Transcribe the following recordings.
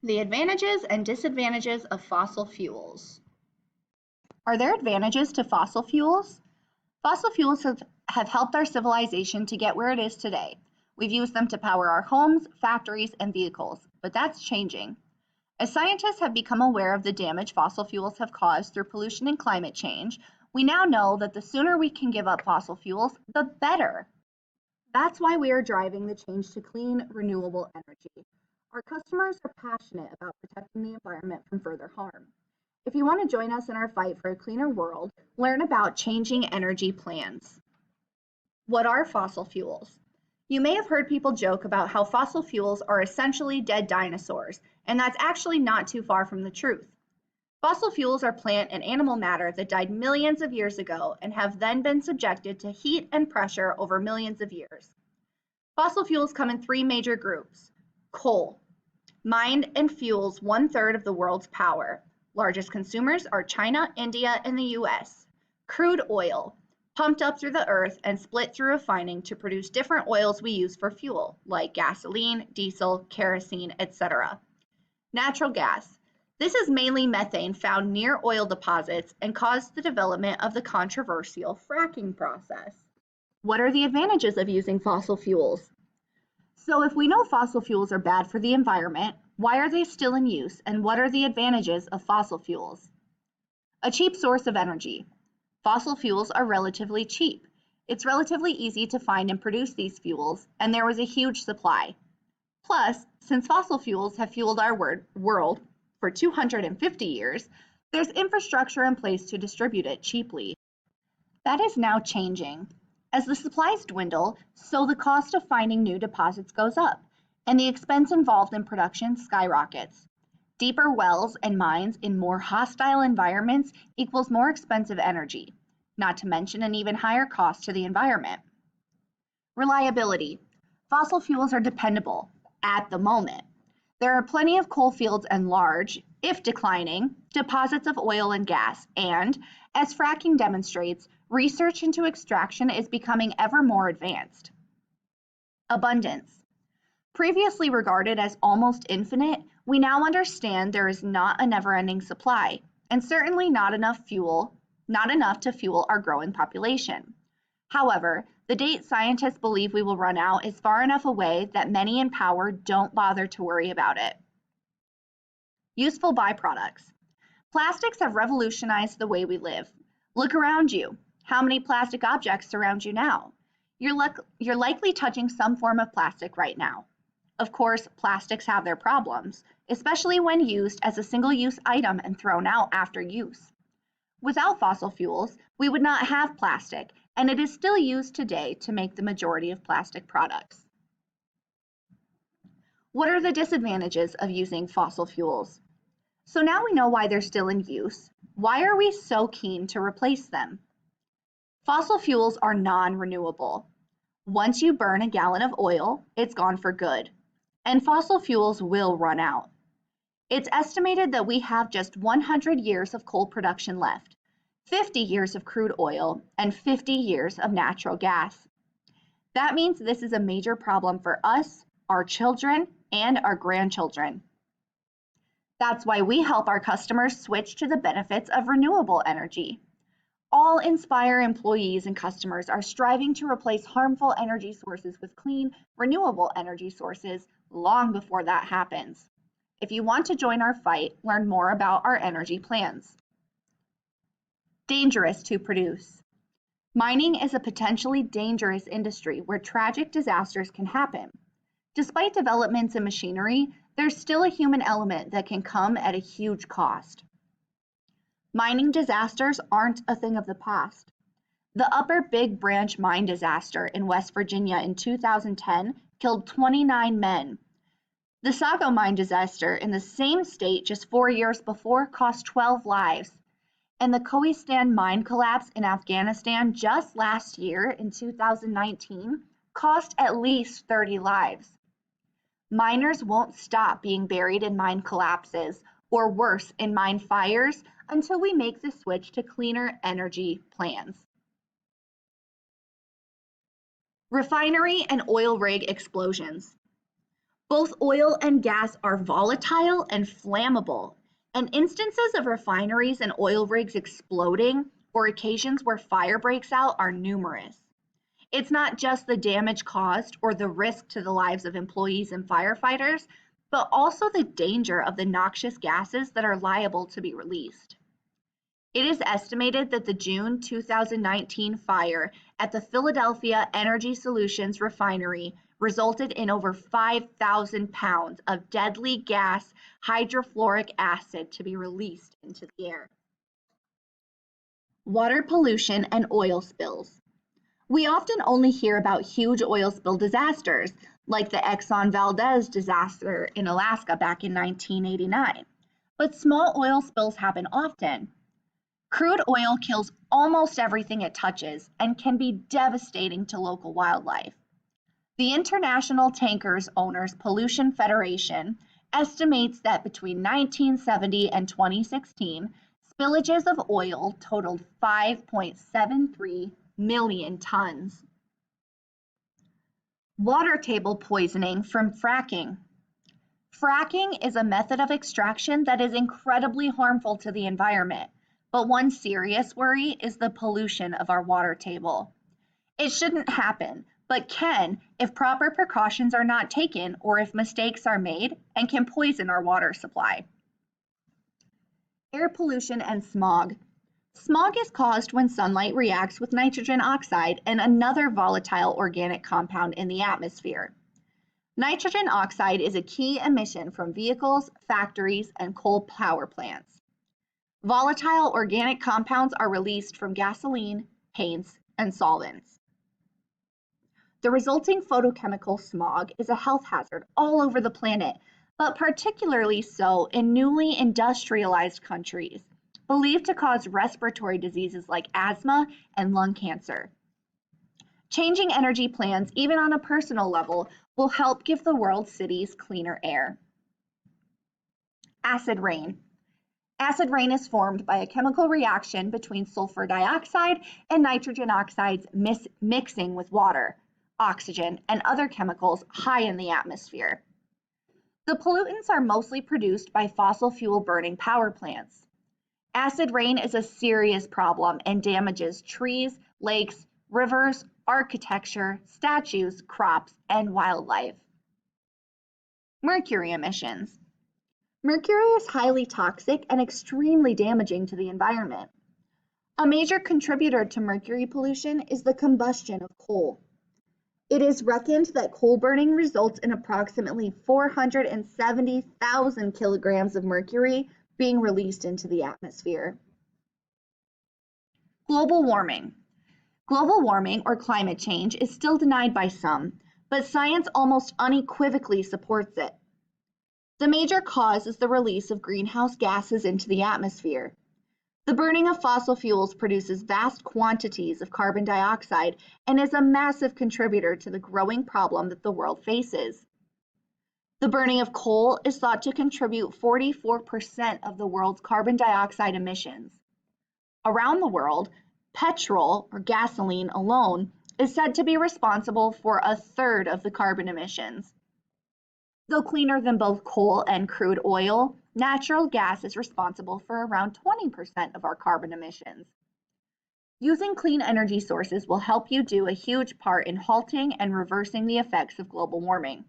The advantages and disadvantages of fossil fuels. Are there advantages to fossil fuels? Fossil fuels have helped our civilization to get where it is today. We've used them to power our homes, factories, and vehicles, but that's changing. As scientists have become aware of the damage fossil fuels have caused through pollution and climate change, we now know that the sooner we can give up fossil fuels, the better. That's why we are driving the change to clean, renewable energy. Our customers are passionate about protecting the environment from further harm. If you want to join us in our fight for a cleaner world, learn about changing energy plans. What are fossil fuels? You may have heard people joke about how fossil fuels are essentially dead dinosaurs, and that's actually not too far from the truth. Fossil fuels are plant and animal matter that died millions of years ago and have then been subjected to heat and pressure over millions of years. Fossil fuels come in three major groups. Coal, mined and fuels 1/3 of the world's power. Largest consumers are China, India, and the US. Crude oil, pumped up through the earth and split through refining to produce different oils we use for fuel, like gasoline, diesel, kerosene, etc. Natural gas. This is mainly methane found near oil deposits and caused the development of the controversial fracking process. What are the advantages of using fossil fuels? So if we know fossil fuels are bad for the environment, why are they still in use and what are the advantages of fossil fuels? A cheap source of energy. Fossil fuels are relatively cheap. It's relatively easy to find and produce these fuels, and there was a huge supply. Plus, since fossil fuels have fueled our world for 250 years, there's infrastructure in place to distribute it cheaply. That is now changing. As the supplies dwindle, so the cost of finding new deposits goes up, and the expense involved in production skyrockets. Deeper wells and mines in more hostile environments equals more expensive energy, not to mention an even higher cost to the environment. Reliability. Fossil fuels are dependable at the moment. There are plenty of coal fields and large, if declining, deposits of oil and gas, and, as fracking demonstrates, research into extraction is becoming ever more advanced. Abundance. Previously regarded as almost infinite, we now understand there is not a never-ending supply, and certainly not enough to fuel our growing population. However, the date scientists believe we will run out is far enough away that many in power don't bother to worry about it. Useful byproducts. Plastics have revolutionized the way we live. Look around you. How many plastic objects surround you now? You're likely touching some form of plastic right now. Of course, plastics have their problems, especially when used as a single-use item and thrown out after use. Without fossil fuels, we would not have plastic, and it is still used today to make the majority of plastic products. What are the disadvantages of using fossil fuels? So now we know why they're still in use. Why are we so keen to replace them? Fossil fuels are non-renewable. Once you burn a gallon of oil, it's gone for good, and fossil fuels will run out. It's estimated that we have just 100 years of coal production left, 50 years of crude oil, and 50 years of natural gas. That means this is a major problem for us, our children, and our grandchildren. That's why we help our customers switch to the benefits of renewable energy. All Inspire employees and customers are striving to replace harmful energy sources with clean, renewable energy sources long before that happens. If you want to join our fight, learn more about our energy plans. Dangerous to produce. Mining is a potentially dangerous industry where tragic disasters can happen. Despite developments in machinery, there's still a human element that can come at a huge cost. Mining disasters aren't a thing of the past. The Upper Big Branch mine disaster in West Virginia in 2010 killed 29 men. The Sago mine disaster in the same state just 4 years before cost 12 lives. And the Kohistan mine collapse in Afghanistan just last year in 2019 cost at least 30 lives. Miners won't stop being buried in mine collapses or worse in mine fires until we make the switch to cleaner energy plans. Refinery and oil rig explosions. Both oil and gas are volatile and flammable, and instances of refineries and oil rigs exploding or occasions where fire breaks out are numerous. It's not just the damage caused or the risk to the lives of employees and firefighters, but also the danger of the noxious gases that are liable to be released. It is estimated that the June 2019 fire at the Philadelphia Energy Solutions refinery resulted in over 5,000 pounds of deadly gas hydrofluoric acid to be released into the air. Water pollution and oil spills. We often only hear about huge oil spill disasters, like the Exxon Valdez disaster in Alaska back in 1989. But small oil spills happen often. Crude oil kills almost everything it touches and can be devastating to local wildlife. The International Tankers Owners Pollution Federation estimates that between 1970 and 2016, spillages of oil totaled 5.73 million tons. Water table poisoning from fracking. Fracking is a method of extraction that is incredibly harmful to the environment, but one serious worry is the pollution of our water table. It shouldn't happen, but can if proper precautions are not taken or if mistakes are made and can poison our water supply. Air pollution and smog. Smog is caused when sunlight reacts with nitrogen oxide and another volatile organic compound in the atmosphere. Nitrogen oxide is a key emission from vehicles, factories, and coal power plants. Volatile organic compounds are released from gasoline, paints, and solvents. The resulting photochemical smog is a health hazard all over the planet, but particularly so in newly industrialized countries, believed to cause respiratory diseases like asthma and lung cancer. Changing energy plans, even on a personal level, will help give the world's cities cleaner air. Acid rain. Acid rain is formed by a chemical reaction between sulfur dioxide and nitrogen oxides mixing with water, oxygen, and other chemicals high in the atmosphere. The pollutants are mostly produced by fossil fuel burning power plants. Acid rain is a serious problem and damages trees, lakes, rivers, architecture, statues, crops, and wildlife. Mercury emissions. Mercury is highly toxic and extremely damaging to the environment. A major contributor to mercury pollution is the combustion of coal. It is reckoned that coal burning results in approximately 470,000 kilograms of mercury being released into the atmosphere. Global warming. Global warming or climate change is still denied by some, but science almost unequivocally supports it. The major cause is the release of greenhouse gases into the atmosphere. The burning of fossil fuels produces vast quantities of carbon dioxide and is a massive contributor to the growing problem that the world faces. The burning of coal is thought to contribute 44% of the world's carbon dioxide emissions. Around the world, petrol or gasoline alone is said to be responsible for a third of the carbon emissions. Though cleaner than both coal and crude oil, natural gas is responsible for around 20% of our carbon emissions. Using clean energy sources will help you do a huge part in halting and reversing the effects of global warming.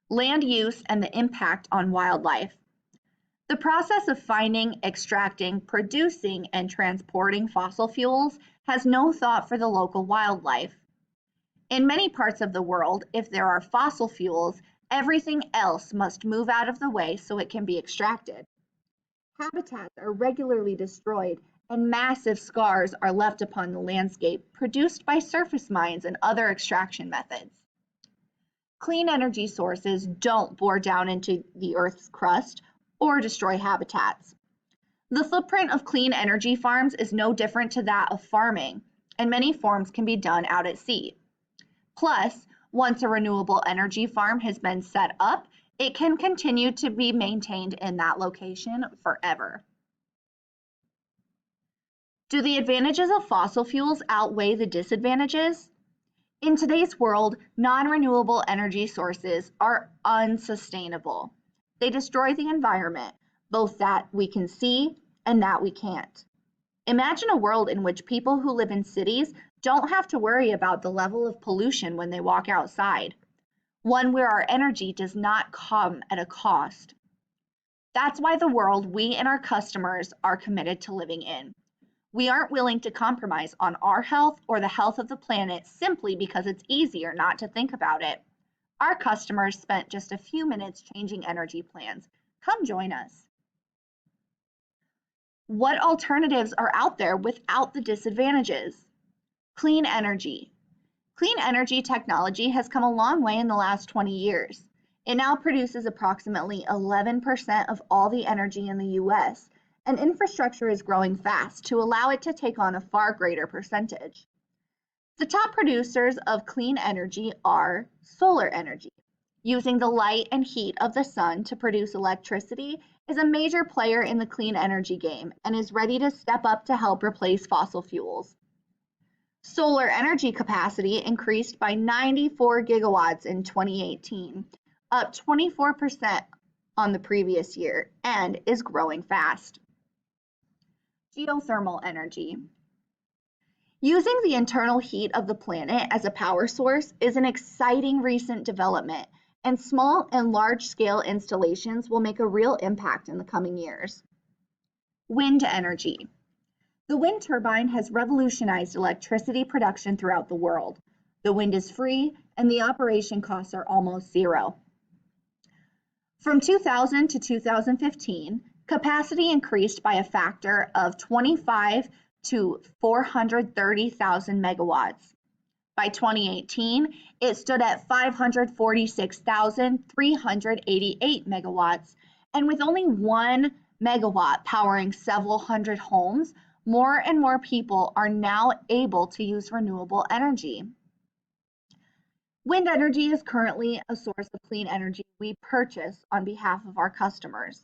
Land use and the impact on wildlife. The process of finding, extracting, producing, and transporting fossil fuels has no thought for the local wildlife. In many parts of the world, if there are fossil fuels, everything else must move out of the way so it can be extracted. Habitats are regularly destroyed and massive scars are left upon the landscape produced by surface mines and other extraction methods. Clean energy sources don't bore down into the Earth's crust or destroy habitats. The footprint of clean energy farms is no different to that of farming, and many forms can be done out at sea. Plus, once a renewable energy farm has been set up, it can continue to be maintained in that location forever. Do the advantages of fossil fuels outweigh the disadvantages? In today's world, non-renewable energy sources are unsustainable. They destroy the environment, both that we can see and that we can't. Imagine a world in which people who live in cities don't have to worry about the level of pollution when they walk outside, one where our energy does not come at a cost. That's why the world we and our customers are committed to living in. We aren't willing to compromise on our health or the health of the planet simply because it's easier not to think about it. Our customers spent just a few minutes changing energy plans. Come join us. What alternatives are out there without the disadvantages? Clean energy. Clean energy technology has come a long way in the last 20 years. It now produces approximately 11% of all the energy in the US, and infrastructure is growing fast to allow it to take on a far greater percentage. The top producers of clean energy are solar energy. Using the light and heat of the sun to produce electricity is a major player in the clean energy game and is ready to step up to help replace fossil fuels. Solar energy capacity increased by 94 gigawatts in 2018, up 24% on the previous year, and is growing fast. Geothermal energy. Using the internal heat of the planet as a power source is an exciting recent development, and small and large-scale installations will make a real impact in the coming years. Wind energy. The wind turbine has revolutionized electricity production throughout the world. The wind is free, and the operation costs are almost zero. From 2000 to 2015, capacity increased by a factor of 25 to 430,000 megawatts. By 2018, it stood at 546,388 megawatts, and with only 1 megawatt powering several hundred homes, more and more people are now able to use renewable energy. Wind energy is currently a source of clean energy we purchase on behalf of our customers.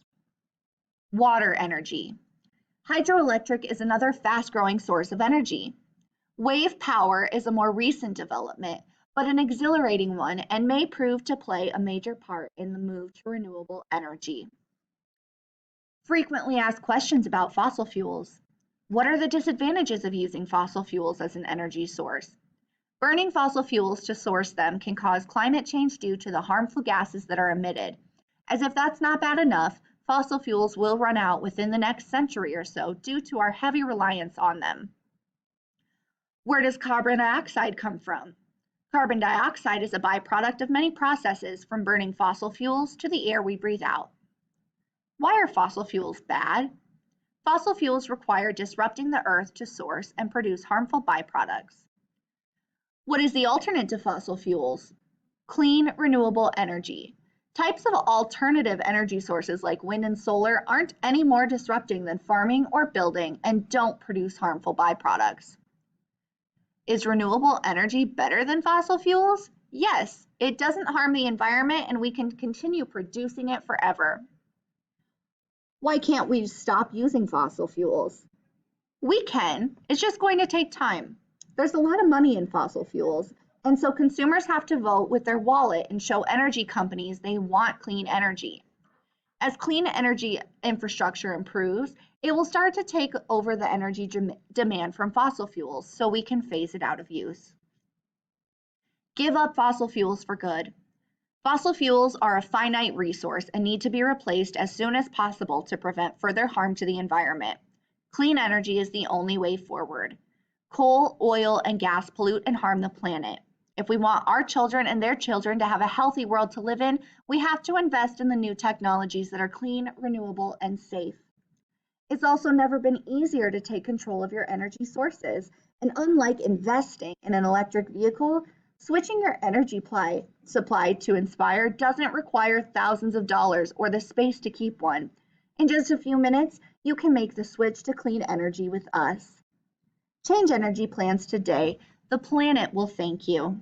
Water energy. Hydroelectric is another fast-growing source of energy. Wave power is a more recent development, but an exhilarating one and may prove to play a major part in the move to renewable energy. Frequently asked questions about fossil fuels. What are the disadvantages of using fossil fuels as an energy source? Burning fossil fuels to source them can cause climate change due to the harmful gases that are emitted. As if that's not bad enough, fossil fuels will run out within the next century or so due to our heavy reliance on them. Where does carbon dioxide come from? Carbon dioxide is a byproduct of many processes, from burning fossil fuels to the air we breathe out. Why are fossil fuels bad? Fossil fuels require disrupting the earth to source and produce harmful byproducts. What is the alternate to fossil fuels? Clean, renewable energy. Types of alternative energy sources like wind and solar aren't any more disrupting than farming or building and don't produce harmful byproducts. Is renewable energy better than fossil fuels? Yes, it doesn't harm the environment and we can continue producing it forever. Why can't we stop using fossil fuels? We can, it's just going to take time. There's a lot of money in fossil fuels, and so consumers have to vote with their wallet and show energy companies they want clean energy. As clean energy infrastructure improves, it will start to take over the energy demand from fossil fuels so we can phase it out of use. Give up fossil fuels for good. Fossil fuels are a finite resource and need to be replaced as soon as possible to prevent further harm to the environment. Clean energy is the only way forward. Coal, oil, and gas pollute and harm the planet. If we want our children and their children to have a healthy world to live in, we have to invest in the new technologies that are clean, renewable, and safe. It's also never been easier to take control of your energy sources, and unlike investing in an electric vehicle, switching your energy supply to Inspire doesn't require thousands of dollars or the space to keep one. In just a few minutes, you can make the switch to clean energy with us. Change energy plans today. The planet will thank you.